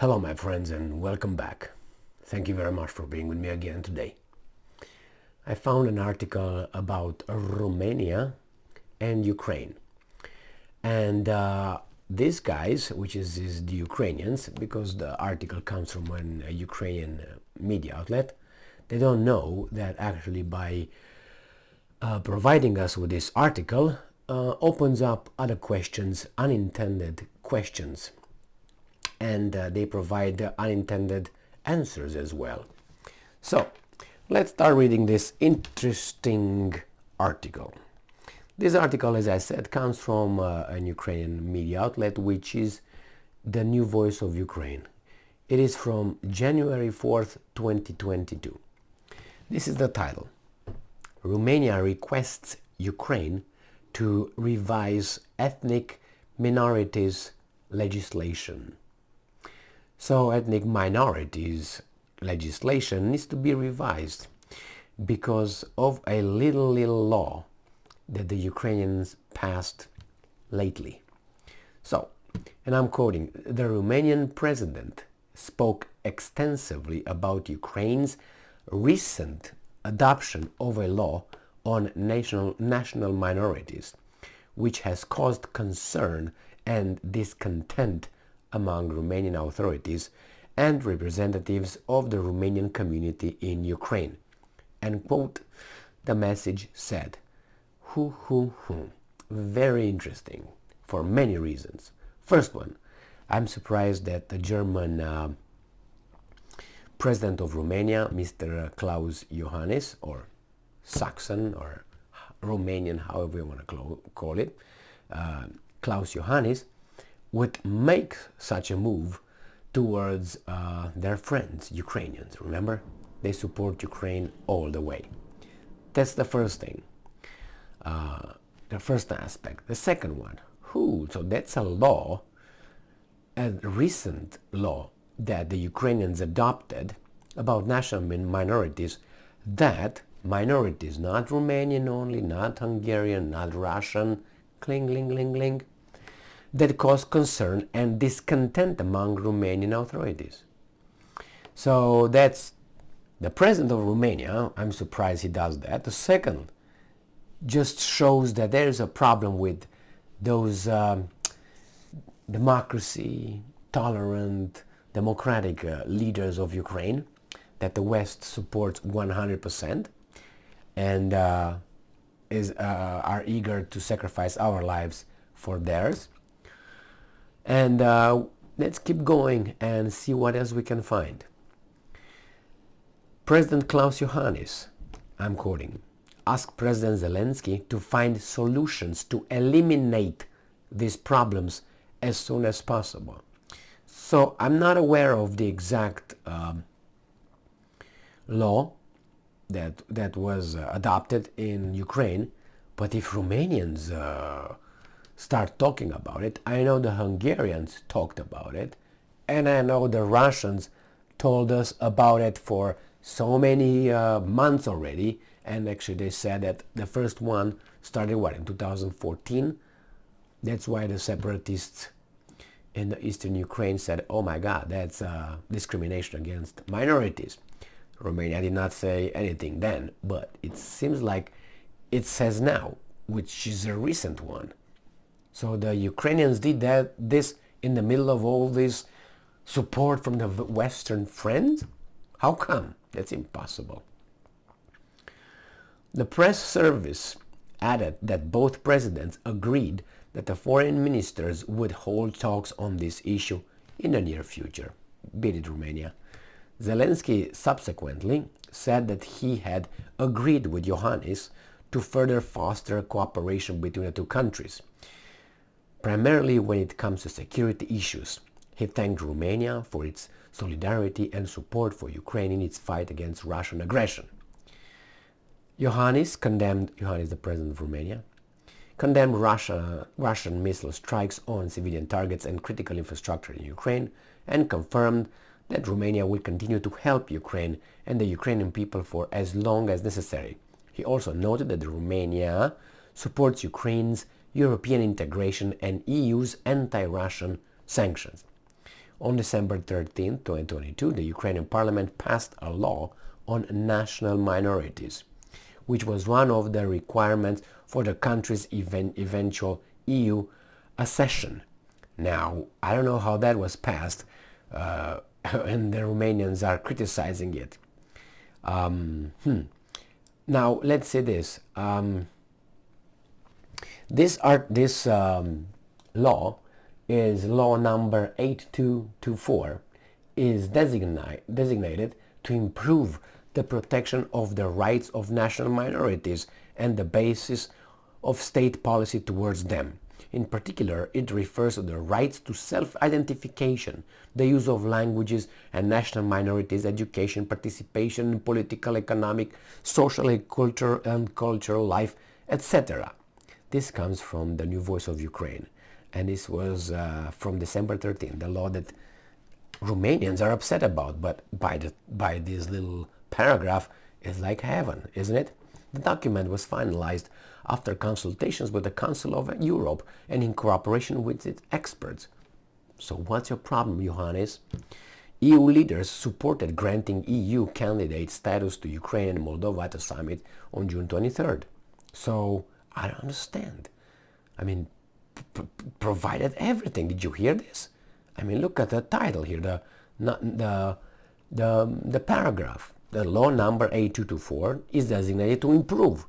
Hello my friends and welcome back. Thank you very much for being with me again today. I found an article about Romania and Ukraine. And these guys, which is the Ukrainians, because the article comes from a Ukrainian media outlet, they don't know that actually by providing us with this article opens up other questions, unintended questions. And they provide unintended answers as well. So let's start reading this interesting article. This article, as I said, comes from an Ukrainian media outlet, which is the New Voice of Ukraine. It is from January 4th, 2022. This is the title. Romania requests Ukraine to revise ethnic minorities legislation. So ethnic minorities legislation needs to be revised because of a little law that the Ukrainians passed lately. So, and I'm quoting, the Romanian president spoke extensively about Ukraine's recent adoption of a law on national minorities, which has caused concern and discontent among Romanian authorities and representatives of the Romanian community in Ukraine. And quote, the message said, very interesting for many reasons. First one, I'm surprised that the German president of Romania, Mr. Klaus Iohannis, or Saxon or Romanian, however you want to call it, Klaus Iohannis, would make such a move towards their friends, Ukrainians. Remember, they support Ukraine all the way. That's the first thing, the first aspect. The second one, so that's a law, a recent law that the Ukrainians adopted about national minorities, that minorities, not Romanian only, not Hungarian, not Russian, cling, that caused concern and discontent among Romanian authorities. So that's the president of Romania. I'm surprised he does that. The second just shows that there is a problem with those democracy, tolerant, democratic leaders of Ukraine that the West supports 100% and are eager to sacrifice our lives for theirs. And let's keep going and see what else we can find. President Klaus Iohannis, I'm quoting, asked President Zelensky to find solutions to eliminate these problems as soon as possible. So I'm not aware of the exact law that was adopted in Ukraine, but if Romanians start talking about it, I know the Hungarians talked about it, and I know the Russians told us about it for so many months already, and actually they said that the first one started in 2014. That's why the separatists in the eastern Ukraine said, oh my god, that's discrimination against minorities. Romania did not say anything then, but it seems like it says now, which is a recent one. So the Ukrainians did this in the middle of all this support from the Western friends? How come? That's impossible. The press service added that both presidents agreed that the foreign ministers would hold talks on this issue in the near future, be it Romania. Zelensky subsequently said that he had agreed with Iohannis to further foster cooperation between the two countries, primarily when it comes to security issues. He thanked Romania for its solidarity and support for Ukraine in its fight against Russian aggression. Iohannis, the president of Romania, condemned Russian missile strikes on civilian targets and critical infrastructure in Ukraine, and confirmed that Romania will continue to help Ukraine and the Ukrainian people for as long as necessary. He also noted that Romania supports Ukraine's European integration and EU's anti-Russian sanctions. On December 13, 2022, the Ukrainian parliament passed a law on national minorities, which was one of the requirements for the country's eventual EU accession. Now, I don't know how that was passed, and the Romanians are criticizing it. Now, let's say this. This law is law number 8224, is designated to improve the protection of the rights of national minorities and the basis of state policy towards them. In particular, it refers to the rights to self-identification, the use of languages and national minorities, education, participation in political, economic, social, cultural life, etc. This comes from the New Voice of Ukraine, and this was from December 13, the law that Romanians are upset about, but by this little paragraph is like heaven, isn't it? The document was finalized after consultations with the Council of Europe and in cooperation with its experts. So what's your problem, Johannes? EU leaders supported granting EU candidate status to Ukraine and Moldova at the summit on June 23rd. So I don't understand. I mean, provided everything. Did you hear this? I mean, look at the title here, the paragraph. The law number 8224 is designated to improve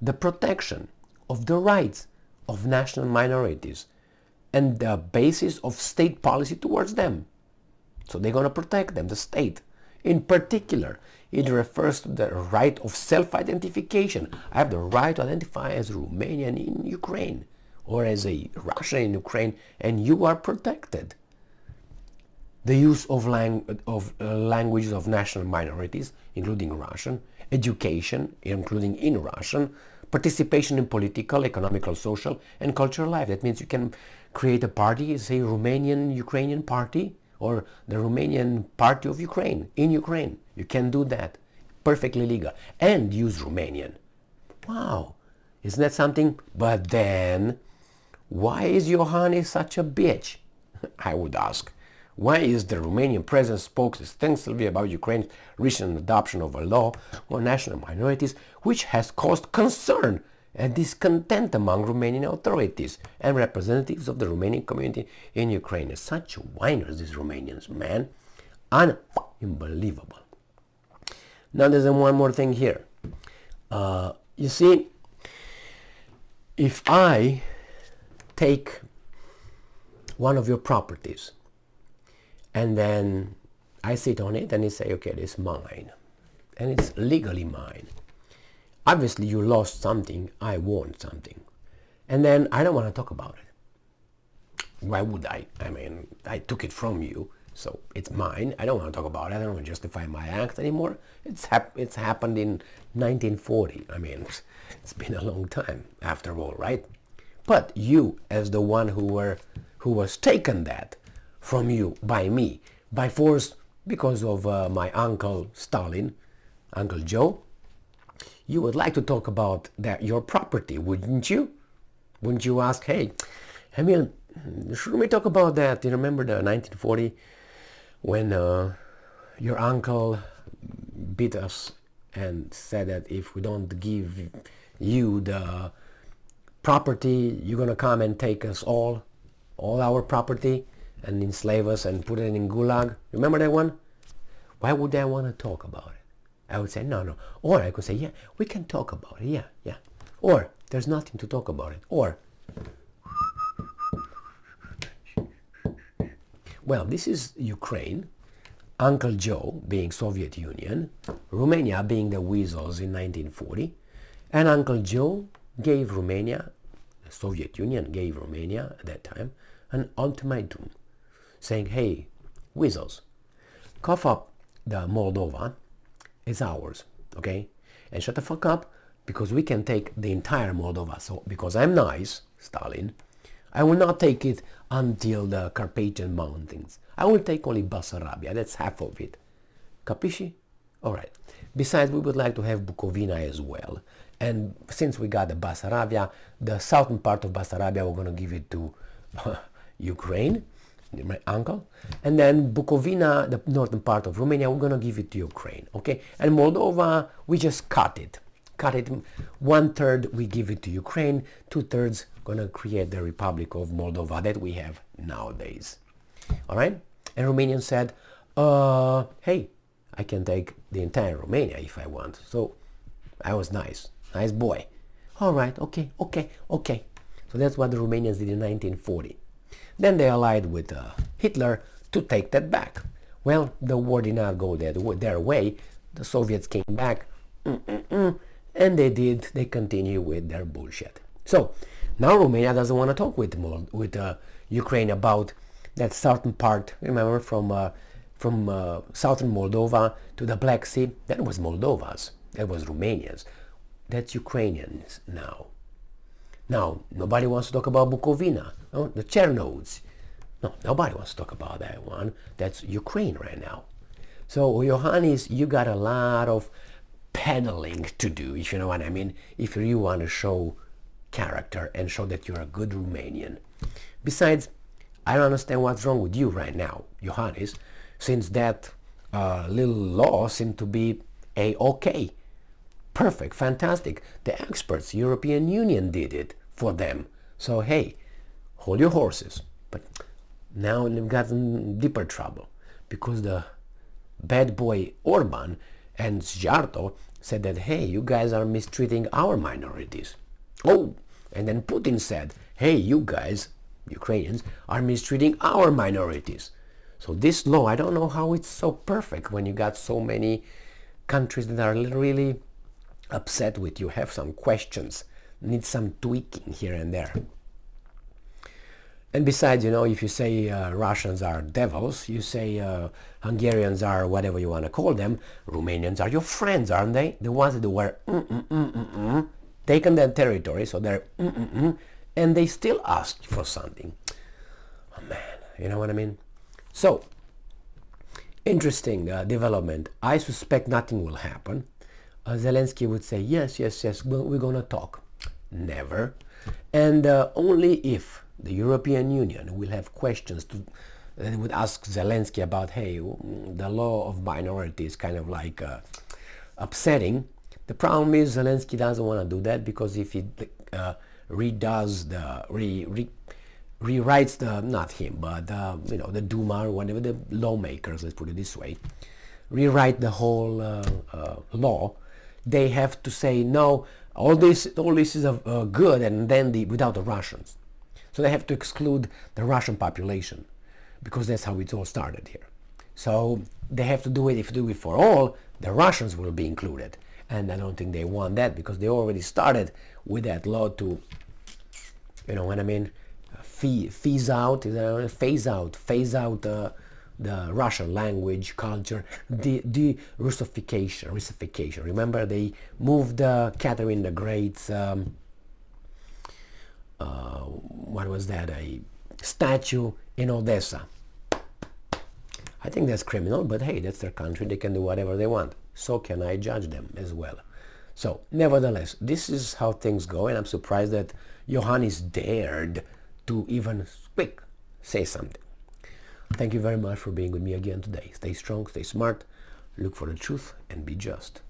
the protection of the rights of national minorities and the basis of state policy towards them. So they're going to protect them, the state. In particular, it refers to the right of self-identification. I have the right to identify as Romanian in Ukraine or as a Russian in Ukraine, and you are protected. The use of languages of national minorities, including Russian, education, including in Russian, participation in political, economical, social, and cultural life. That means you can create a party, say Romanian-Ukrainian party, or the Romanian Party of Ukraine, in Ukraine. You can do that. Perfectly legal. And use Romanian. Wow. Isn't that something? But then, why is Iohannis such a bitch? I would ask. Why is the Romanian president spoke extensively about Ukraine's recent adoption of a law on national minorities, which has caused concern and discontent among Romanian authorities and representatives of the Romanian community in Ukraine? Such whiners, these Romanians, man. Unbelievable. Now there's one more thing here. You see, if I take one of your properties and then I sit on it and you say, okay, this is mine, and it's legally mine. Obviously you lost something, I won something, and then I don't want to talk about it. Why would I? I mean, I took it from you, so it's mine. I don't want to talk about it. I don't want to justify my act anymore. It's happened in 1940. I mean, it's been a long time after all, right? But you, as the one who was taken that from you by me, by force, because of my uncle Stalin, Uncle Joe, you would like to talk about that, your property, wouldn't you? Wouldn't you ask, hey, Emil, should we talk about that? You remember the 1940 when your uncle beat us and said that if we don't give you the property, you're going to come and take us all our property and enslave us and put it in Gulag. Remember that one? Why would I want to talk about it? I would say, no. Or I could say, yeah, we can talk about it. Yeah. Or there's nothing to talk about it. Or, well, this is Ukraine, Uncle Joe being Soviet Union, Romania being the weasels in 1940, and Uncle Joe gave Romania, the Soviet Union gave Romania at that time, an ultimatum saying, hey, weasels, cough up the Moldova, it's ours, okay? And shut the fuck up, because we can take the entire Moldova. So, because I'm nice, Stalin, I will not take it until the Carpathian Mountains. I will take only Bessarabia, that's half of it. Capisci? Alright. Besides, we would like to have Bukovina as well. And since we got the Bessarabia, the southern part of Bessarabia, we're going to give it to Ukraine. my uncle. And then Bukovina, the northern part of Romania, we're going to give it to Ukraine, okay? And Moldova, we just cut it. Cut it, 1/3 we give it to Ukraine, 2/3 going to create the Republic of Moldova that we have nowadays. All right? And Romanians said, hey, I can take the entire Romania if I want. So I was nice boy. All right, okay. So that's what the Romanians did in 1940. Then they allied with Hitler to take that back. Well, the war did not go their way. The Soviets came back, and they continue with their bullshit. So now Romania doesn't want to talk with Ukraine about that southern part. Remember, from southern Moldova to the Black Sea, that was Moldova's, that was Romania's. That's Ukrainians now. Now, nobody wants to talk about Bukovina, no? The Chernobyls. No, nobody wants to talk about that one. That's Ukraine right now. So, Iohannis, you got a lot of peddling to do, if you know what I mean, if you want to show character and show that you're a good Romanian. Besides, I don't understand what's wrong with you right now, Iohannis, since that little law seemed to be a-okay. Perfect, fantastic. The experts, European Union did it for them. So hey, hold your horses. But now they've gotten deeper trouble because the bad boy Orban and Szijjártó said that, hey, you guys are mistreating our minorities. Oh, and then Putin said, hey, you guys, Ukrainians, are mistreating our minorities. So this law, I don't know how it's so perfect when you got so many countries that are really upset with you, have some questions, need some tweaking here and there. And besides, you know, if you say Russians are devils, you say Hungarians are whatever you want to call them, Romanians are your friends, aren't they? The ones that were taken their territory, so they're and they still ask for something. Oh man, you know what I mean? So, interesting development. I suspect nothing will happen. Zelensky would say, yes, we're going to talk. Never. And only if the European Union will have questions they would ask Zelensky about, hey, the law of minority is kind of like upsetting. The problem is Zelensky doesn't want to do that because if he rewrites the, not him, but you know, the Duma or whatever, the lawmakers, let's put it this way, rewrite the whole law, they have to say no, all this is good, and then without the Russians. So they have to exclude the Russian population because that's how it all started here. So they have to do it. If they do it for all, the Russians will be included, and I don't think they want that because they already started with that law to, you know what I mean, phase out the Russian language, culture, the Russification. Remember, they moved Catherine the Great's, what was that, a statue in Odessa. I think that's criminal, but hey, that's their country, they can do whatever they want. So can I judge them as well. So, nevertheless, this is how things go, and I'm surprised that Iohannis dared to even say something. Thank you very much for being with me again today. Stay strong, stay smart, look for the truth, and be just.